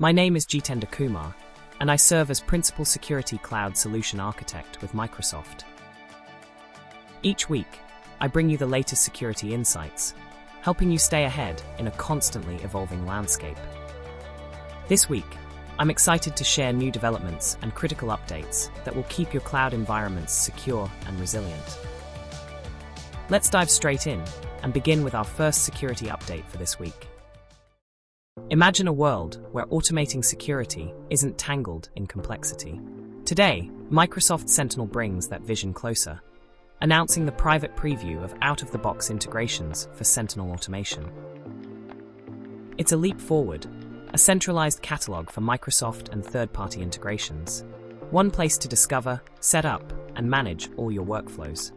My name is Jitendra Kumar, and I serve as Principal Security Cloud Solution Architect with Microsoft. Each week, I bring you the latest security insights, helping you stay ahead in a constantly evolving landscape. This week, I'm excited to share new developments and critical updates that will keep your cloud environments secure and resilient. Let's dive straight in and begin with our first security update for this week. Imagine a world where automating security isn't tangled in complexity. Today, Microsoft Sentinel brings that vision closer, announcing the private preview of out-of-the-box integrations for Sentinel automation. It's a leap forward, a centralized catalog for Microsoft and third-party integrations. One place to discover, set up, and manage all your workflows.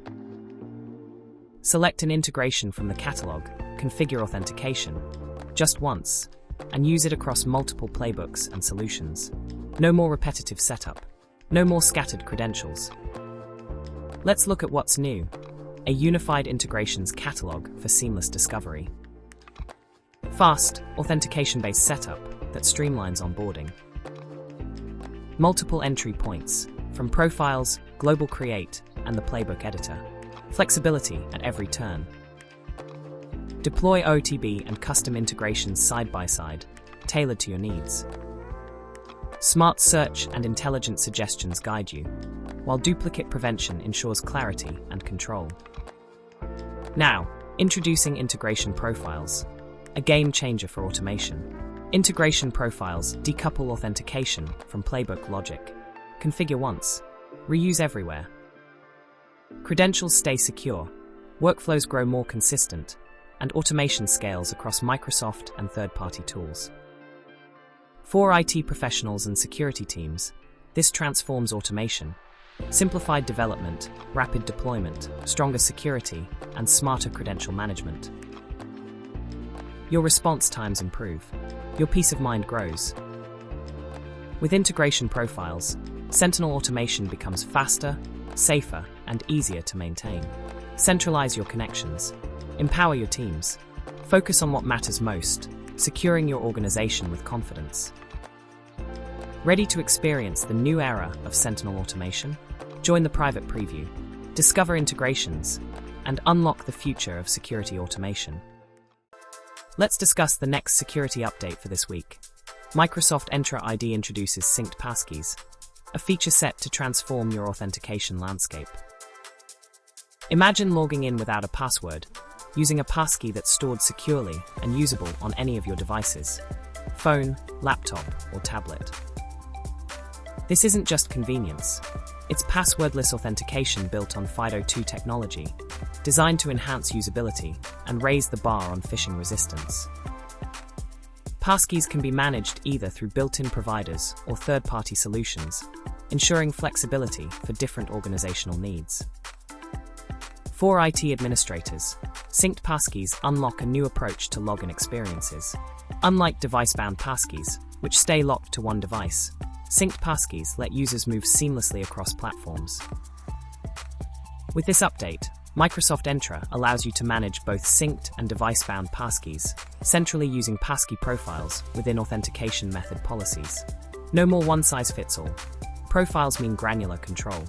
Select an integration from the catalog, configure authentication, just once, and use it across multiple playbooks and solutions. No more repetitive setup. No more scattered credentials. Let's look at what's new. A unified integrations catalog for seamless discovery. Fast, authentication-based setup that streamlines onboarding. Multiple entry points, from profiles, global create, and the playbook editor. Flexibility at every turn. Deploy OTB and custom integrations side by side, tailored to your needs. Smart search and intelligent suggestions guide you, while duplicate prevention ensures clarity and control. Now, introducing integration profiles, a game changer for automation. Integration profiles decouple authentication from playbook logic. Configure once, reuse everywhere. Credentials stay secure, workflows grow more consistent, and automation scales across Microsoft and third-party tools. For IT professionals and security teams, this transforms automation. Simplified development, rapid deployment, stronger security, and smarter credential management. Your response times improve. Your peace of mind grows. With integration profiles, Sentinel automation becomes faster, safer, and easier to maintain. Centralize your connections. Empower your teams. Focus on what matters most, securing your organization with confidence. Ready to experience the new era of Sentinel automation? Join the private preview, discover integrations, and unlock the future of security automation. Let's discuss the next security update for this week. Microsoft Entra ID introduces synced passkeys, a feature set to transform your authentication landscape. Imagine logging in without a password, using a passkey that's stored securely and usable on any of your devices, phone, laptop, or tablet. This isn't just convenience. It's passwordless authentication built on FIDO2 technology, designed to enhance usability and raise the bar on phishing resistance. Passkeys can be managed either through built-in providers or third-party solutions, ensuring flexibility for different organizational needs. For IT administrators, synced passkeys unlock a new approach to login experiences. Unlike device-bound passkeys, which stay locked to one device, synced passkeys let users move seamlessly across platforms. With this update, Microsoft Entra allows you to manage both synced and device-bound passkeys, centrally using passkey profiles within authentication method policies. No more one-size-fits-all. Profiles mean granular control.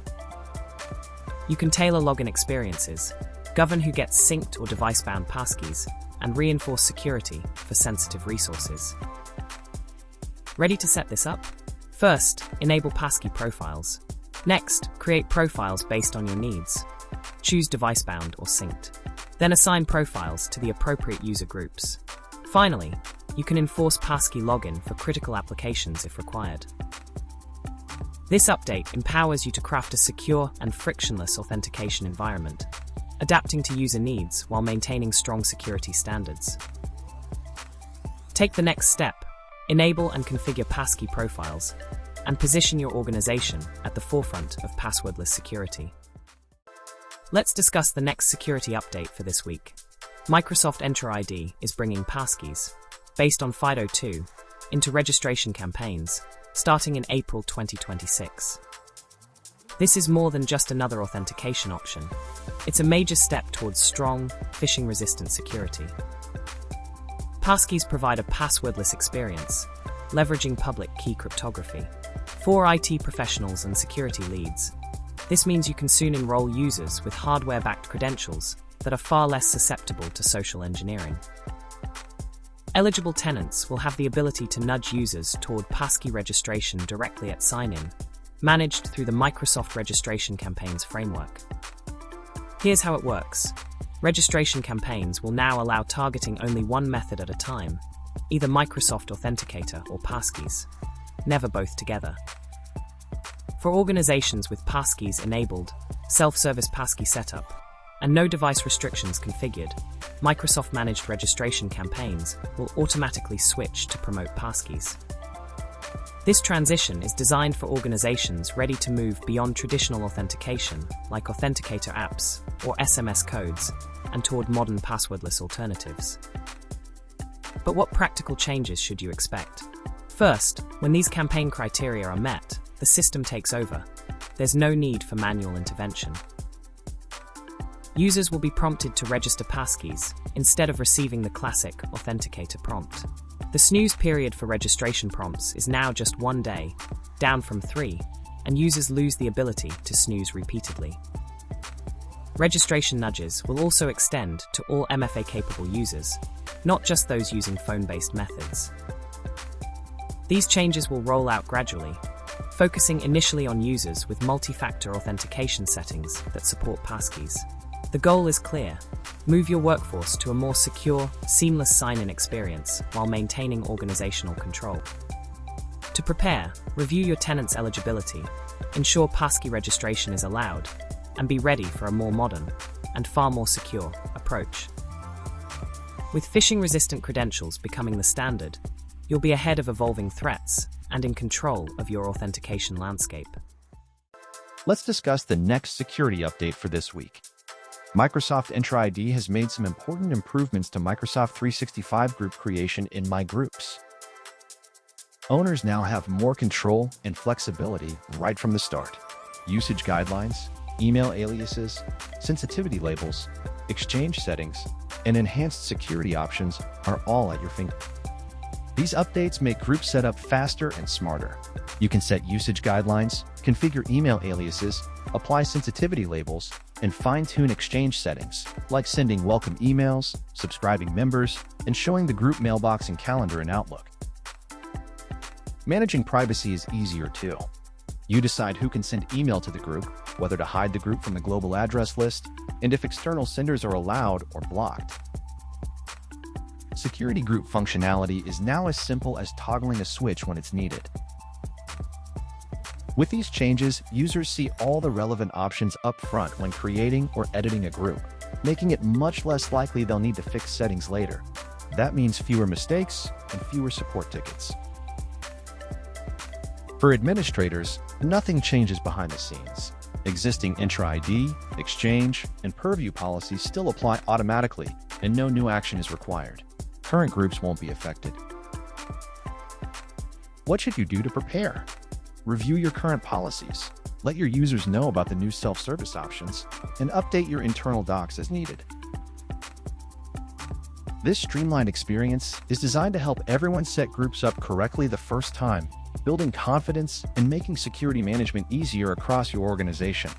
You can tailor login experiences, govern who gets synced or device-bound passkeys, and reinforce security for sensitive resources. Ready to set this up? First, enable passkey profiles. Next, create profiles based on your needs. Choose device-bound or synced. Then assign profiles to the appropriate user groups. Finally, you can enforce passkey login for critical applications if required. This update empowers you to craft a secure and frictionless authentication environment, adapting to user needs while maintaining strong security standards. Take the next step, enable and configure passkey profiles, and position your organization at the forefront of passwordless security. Let's discuss the next security update for this week. Microsoft Entra ID is bringing passkeys, based on FIDO2, into registration campaigns, starting in April 2026. This is more than just another authentication option. It's a major step towards strong, phishing-resistant security. Passkeys provide a passwordless experience, leveraging public key cryptography. For IT professionals and security leads, this means you can soon enroll users with hardware-backed credentials that are far less susceptible to social engineering. Eligible tenants will have the ability to nudge users toward passkey registration directly at sign-in, managed through the Microsoft Registration Campaigns framework. Here's how it works. Registration campaigns will now allow targeting only one method at a time, either Microsoft Authenticator or Passkeys, never both together. For organizations with Passkeys enabled, self-service passkey setup, and no device restrictions configured, Microsoft Managed Registration Campaigns will automatically switch to promote Passkeys. This transition is designed for organizations ready to move beyond traditional authentication, like authenticator apps or SMS codes, and toward modern passwordless alternatives. But what practical changes should you expect? First, when these campaign criteria are met, the system takes over. There's no need for manual intervention. Users will be prompted to register Passkeys instead of receiving the classic authenticator prompt. The snooze period for registration prompts is now just 1 day, down from 3, and users lose the ability to snooze repeatedly. Registration nudges will also extend to all MFA-capable users, not just those using phone-based methods. These changes will roll out gradually, focusing initially on users with multi-factor authentication settings that support Passkeys. The goal is clear: move your workforce to a more secure, seamless sign-in experience while maintaining organizational control. To prepare, review your tenant's eligibility, ensure passkey registration is allowed, and be ready for a more modern and far more secure approach. With phishing-resistant credentials becoming the standard, you'll be ahead of evolving threats and in control of your authentication landscape. Let's discuss the next security update for this week. Microsoft Entra ID has made some important improvements to Microsoft 365 Group creation in My Groups. Owners now have more control and flexibility right from the start. Usage guidelines, email aliases, sensitivity labels, exchange settings, and enhanced security options are all at your fingertips. These updates make group setup faster and smarter. You can set usage guidelines, configure email aliases, apply sensitivity labels, and fine-tune exchange settings, like sending welcome emails, subscribing members, and showing the group mailbox and calendar in Outlook. Managing privacy is easier too. You decide who can send email to the group, whether to hide the group from the global address list, and if external senders are allowed or blocked. Security group functionality is now as simple as toggling a switch when it's needed. With these changes, users see all the relevant options up front when creating or editing a group, making it much less likely they'll need to fix settings later. That means fewer mistakes and fewer support tickets. For administrators, nothing changes behind the scenes. Existing Entra ID, Exchange, and Purview policies still apply automatically, and no new action is required. Current groups won't be affected. What should you do to prepare? Review your current policies, let your users know about the new self-service options, and update your internal docs as needed. This streamlined experience is designed to help everyone set groups up correctly the first time, building confidence and making security management easier across your organization.